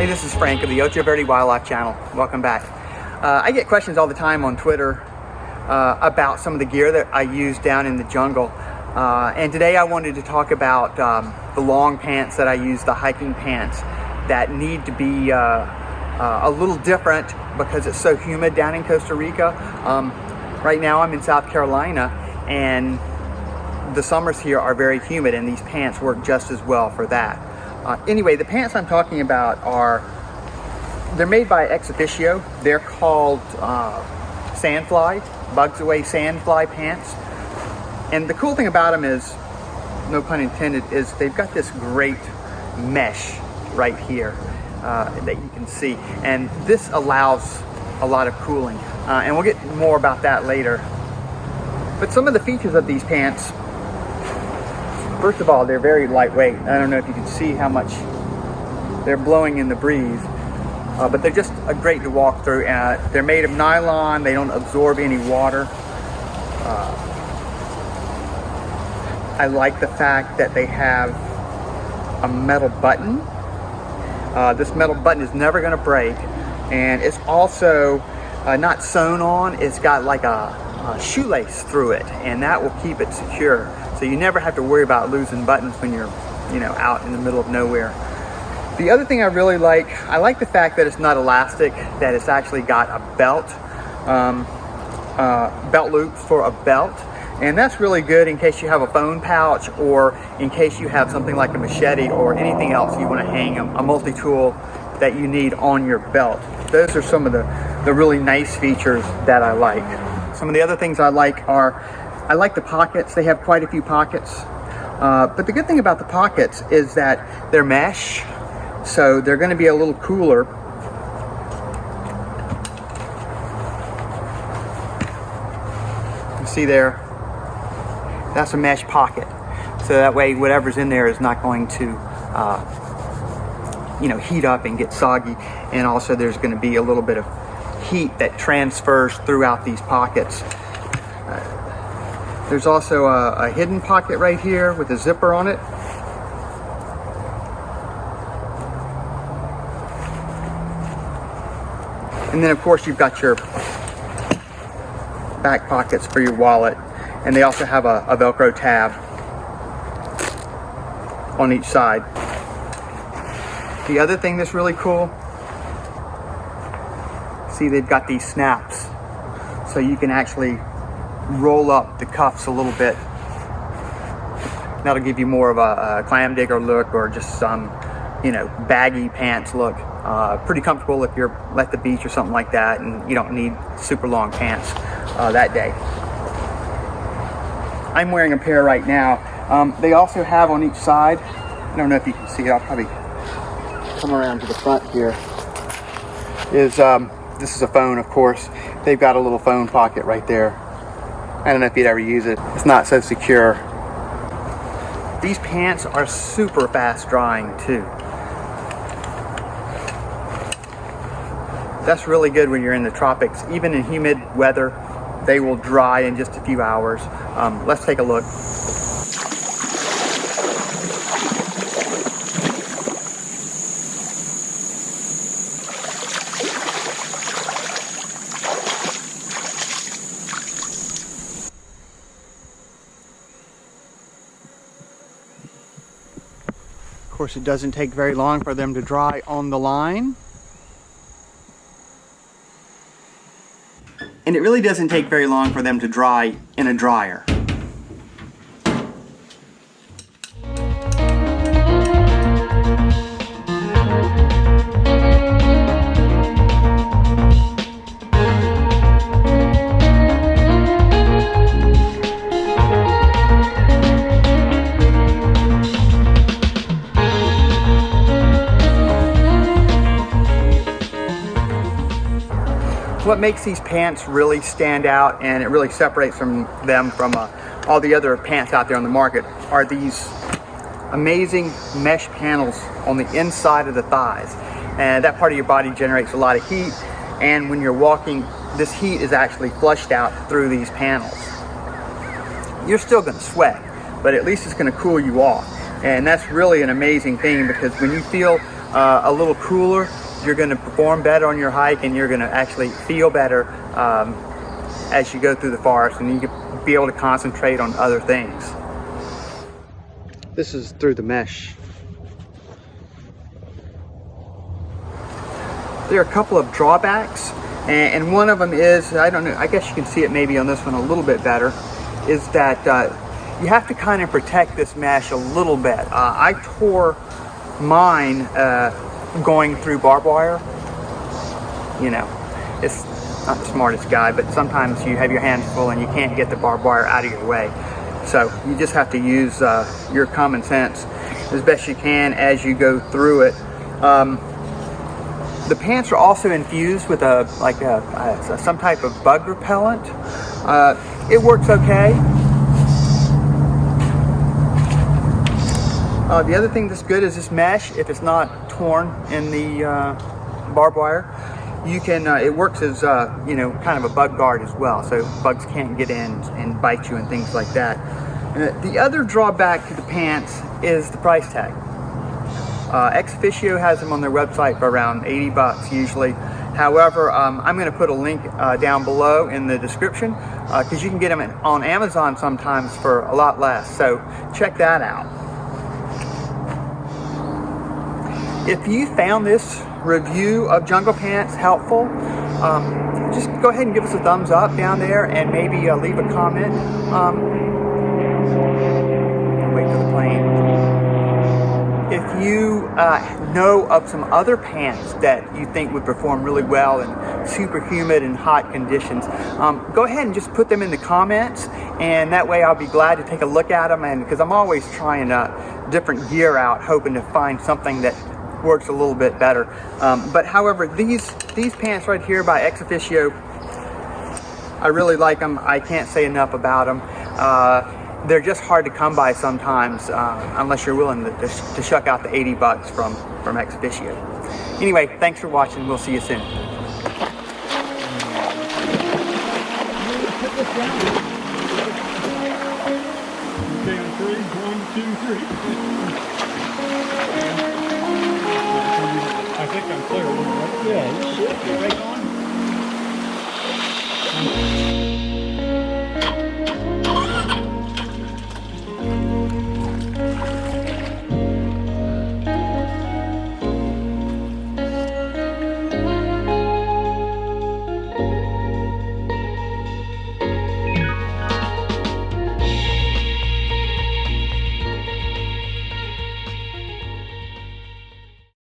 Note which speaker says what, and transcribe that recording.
Speaker 1: Hey, this is Frank of the Ocho Verde Wildlife Channel. Welcome back. I get questions all the time on Twitter about some of the gear that I use down in the jungle. And today I wanted to talk about the long pants that I use, the hiking pants that need to be a little different because it's so humid down in Costa Rica. Right now I'm in South Carolina and the summers here are very humid, and these pants work just as well for that. Anyway, the pants I'm talking about they're made by Exofficio. They're called Sandfly, BugsAway Sandfly pants. And the cool thing about them is, no pun intended, is they've got this great mesh right here that you can see. And this allows a lot of cooling. And we'll get more about that later. But some of the features of these pants, first of all, they're very lightweight. I don't know if you can see how much they're blowing in the breeze, but they're just great to walk through. They're made of nylon. They don't absorb any water. I like the fact that they have a metal button. This metal button is never going to break, and it's also not sewn on. It's got like a shoelace through it, and that will keep it secure. So you never have to worry about losing buttons when you're, out in the middle of nowhere. The other thing I really like, I like the fact that it's not elastic, that it's actually got a belt, belt loop for a belt. And that's really good in case you have a phone pouch, or in case you have something like a machete or anything else you want to hang a multi-tool that you need on your belt. Those are some of the really nice features that I like. Some of the other things I like are, I like the pockets. They have quite a few pockets. But the good thing about the pockets is that they're mesh, so they're going to be a little cooler. You see there, that's a mesh pocket. So that way whatever's in there is not going to heat up and get soggy. And also there's going to be a little bit of heat that transfers throughout these pockets. There's also a hidden pocket right here with a zipper on it. And then of course you've got your back pockets for your wallet. And they also have a Velcro tab on each side. The other thing that's really cool, see, they've got these snaps. So you can actually roll up the cuffs a little bit. That'll give you more of a clam digger look, or just some, baggy pants look. Pretty comfortable if you're at the beach or something like that and you don't need super long pants that day. I'm wearing a pair right now. They also have on each side, I don't know if you can see it, I'll probably come around to the front here, this is a phone, of course. They've got a little phone pocket right there. I don't know if you'd ever use it. It's not so secure. These pants are super fast drying too. That's really good when you're in the tropics. Even in humid weather, they will dry in just a few hours. Let's take a look. Of course, it doesn't take very long for them to dry on the line. And it really doesn't take very long for them to dry in a dryer. makes these pants really stand out, and it really separates them from all the other pants out there on the market, are these amazing mesh panels on the inside of the thighs. And that part of your body generates a lot of heat, and when you're walking, this heat is actually flushed out through these panels. You're still going to sweat, but at least it's going to cool you off. And that's really an amazing thing, because when you feel a little cooler, you're going to perform better on your hike, and you're going to actually feel better as you go through the forest, and you can be able to concentrate on other things. This is through the mesh. There are a couple of drawbacks, and one of them is, I don't know, I guess you can see it maybe on this one a little bit better, is that you have to kind of protect this mesh a little bit. I tore mine going through barbed wire. You know, it's not the smartest guy, but sometimes you have your hands full and you can't get the barbed wire out of your way. So you just have to use your common sense as best you can as you go through it. The pants are also infused with some type of bug repellent. It works okay. The other thing that's good is this mesh. If it's not torn in the barbed wire, you can. It works as you know, kind of a bug guard as well, so bugs can't get in and bite you and things like that. The other drawback to the pants is the price tag. Exofficio has them on their website for around 80 bucks usually. However, I'm going to put a link down below in the description, because you can get them on Amazon sometimes for a lot less. So check that out. If you found this review of jungle pants helpful, just go ahead and give us a thumbs up down there, and maybe leave a comment. Wait for the plane. If you know of some other pants that you think would perform really well in super humid and hot conditions, go ahead and just put them in the comments, and that way I'll be glad to take a look at them, and because I'm always trying different gear out, hoping to find something that works a little bit better. But however, these pants right here by Exofficio, I really like them. I can't say enough about them. They're just hard to come by sometimes, unless you're willing to shuck out the 80 bucks from Exofficio. Anyway, thanks for watching. We'll see you soon.
Speaker 2: Okay, on 3, 1, 2, 3.